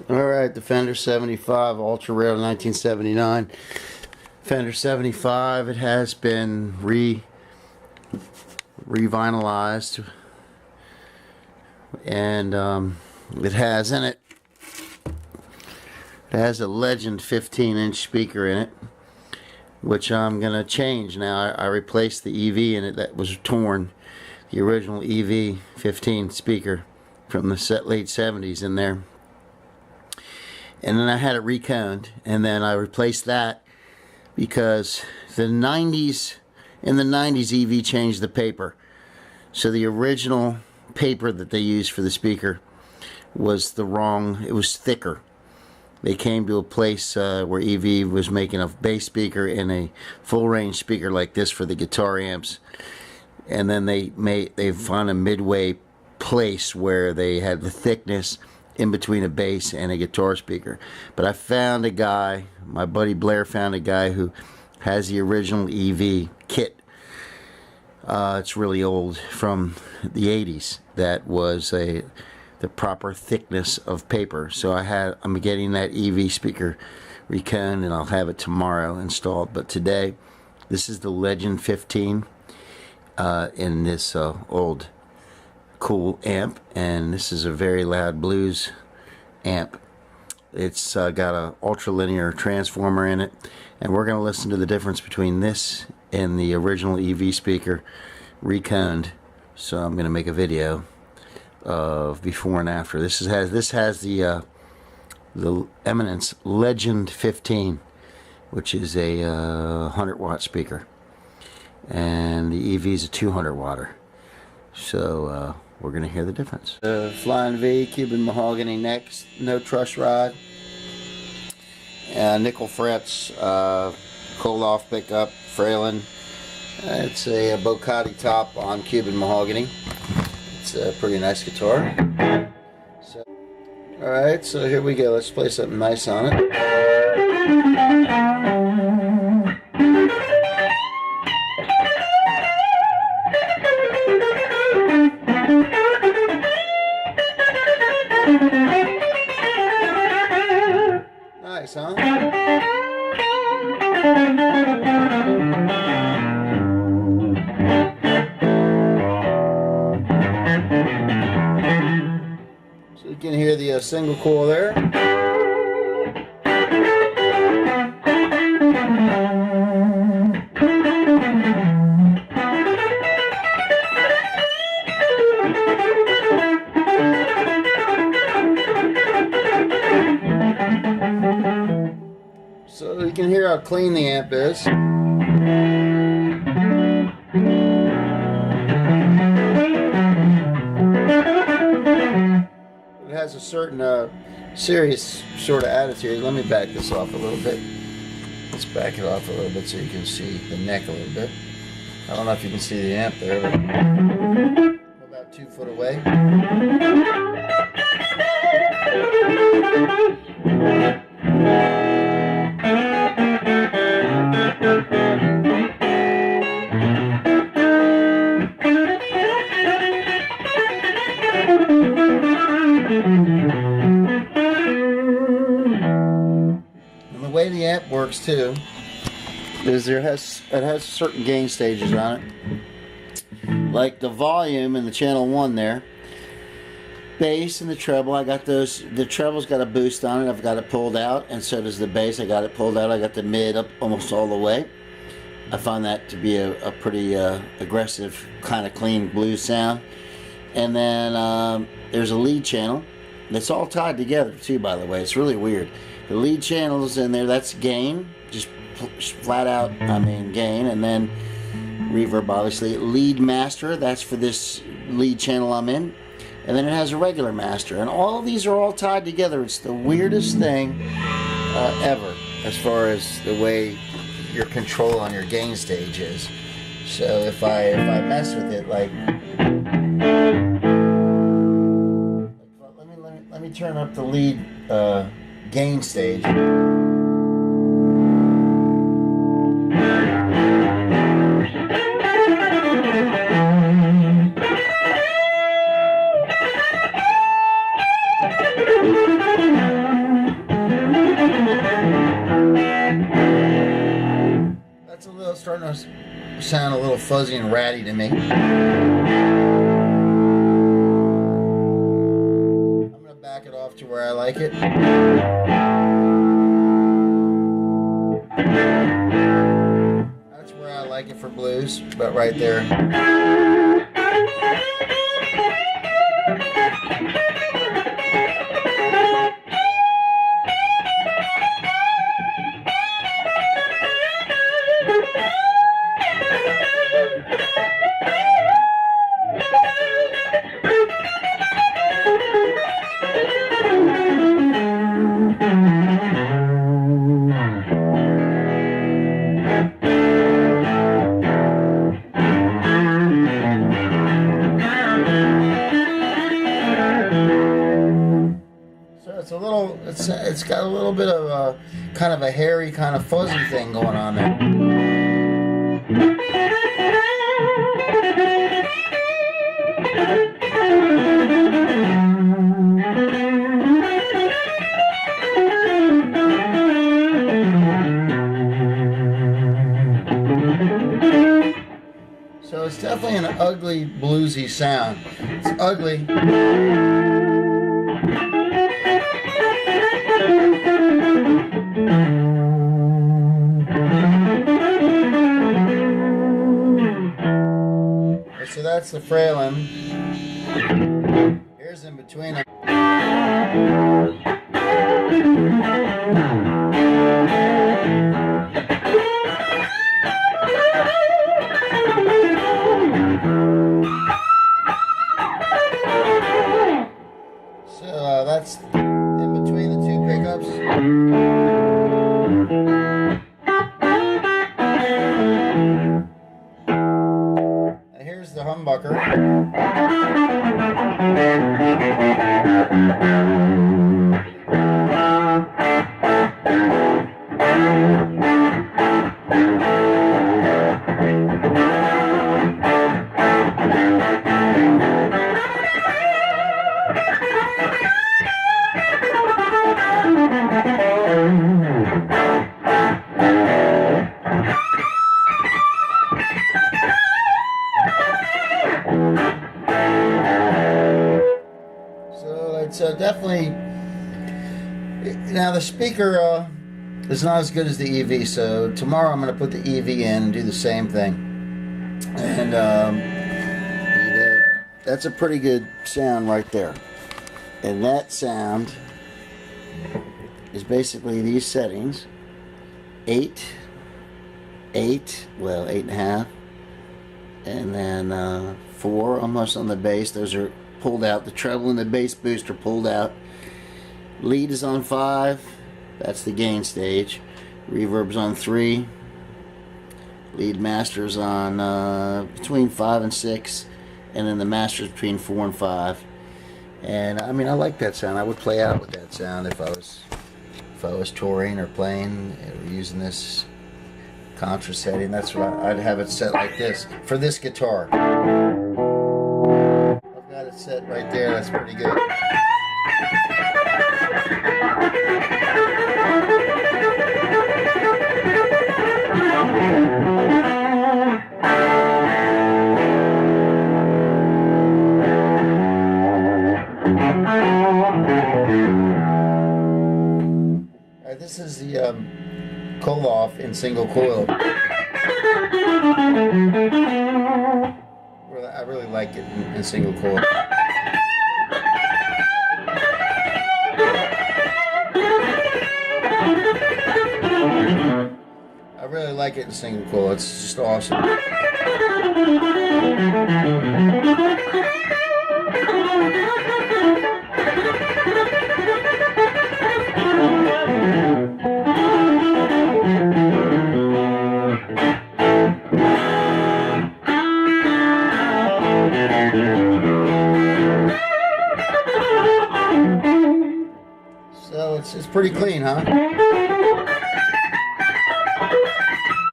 Alright, the Fender 75, ultra rare 1979. Fender 75, it has been re-vinylized, and it has in it, a Legend 15-inch speaker in it, which I'm going to change now. I replaced the EV in it that was torn, the original EV 15 speaker from the late 70s in there. And then I had it reconed, and then I replaced that because in the 90s EV changed the paper. So the original paper that they used for the speaker was it was thicker. They came to a place where EV was making a bass speaker and a full range speaker like this for the guitar amps, and then they found a midway place where they had the thickness in between a bass and a guitar speaker. But I found a guy, my buddy Blair found a guy who has the original EV kit. It's really old, from the 80s. That was the proper thickness of paper. So I'm getting that EV speaker reconed, and I'll have it tomorrow installed. But today, this is the Legend 15 in this old cool amp, and this is a very loud blues amp. It's got a ultra linear transformer in it, and we're going to listen to the difference between this and the original EV speaker reconed. So I'm going to make a video of before and after. This has the Eminence Legend 15, which is a 100-watt speaker, and the EV is a 200-watter. So we're going to hear the difference. Flying V, Cuban mahogany necks, no truss rod, nickel frets, Koloff pickup, Fralin. It's a Bocati top on Cuban mahogany. It's a pretty nice guitar. Alright, so here we go. Let's play something nice on it. Nice, huh? So you can hear the single coil there. So you can hear how clean the amp is. It has a certain serious sort of attitude. Let me back this off a little bit. Let's back it off a little bit so you can see the neck a little bit. I don't know if you can see the amp there, but I'm about 2 foot away. And the way the amp works too is it has certain gain stages on it, like the volume in the channel 1 there, bass and the treble. I got those. The treble's got a boost on it. I've got it pulled out, and so does the bass. I got it pulled out. I got the mid up almost all the way. I find that to be a pretty aggressive, kind of clean blues sound. And then there's a lead channel that's all tied together too, by the way. It's really weird. The lead channel is in there. That's gain, just flat out, I mean, gain. And then reverb, obviously. Lead master, that's for this lead channel I'm in. And then it has a regular master. And all of these are all tied together. It's the weirdest thing ever, as far as the way your control on your gain stage is. So if I mess with it, like let me turn up the lead gain stage. starting to sound a little fuzzy and ratty to me. I'm going to back it off to where I like it. That's where I like it for blues, but right there. It's got a little bit of a kind of a hairy, kind of fuzzy thing going on there. So it's definitely an ugly, bluesy sound. It's ugly. So that's the Fralin. Here's in between them. So that's in between the two pickups. Here's the humbucker. It's definitely, now the speaker is not as good as the EV, so tomorrow I'm going to put the EV in and do the same thing. And that's a pretty good sound right there. And that sound is basically these settings: 8, 8, well 8.5, and then 4 almost on the bass. Those are pulled out. The treble and the bass boost are pulled out. Lead is on 5. That's the gain stage. Reverb's on 3. Lead master's on between 5 and 6, and then the master's between 4 and 5. And I mean, I like that sound. I would play out with that sound if I was touring or playing or using this contra setting. That's what I'd have it set like this for this guitar. Got it set right there. That's pretty good. Alright, this is the Koloff in single coil. I really like it in single coil. I really like it in single coil. It's just awesome. So it's pretty clean, huh?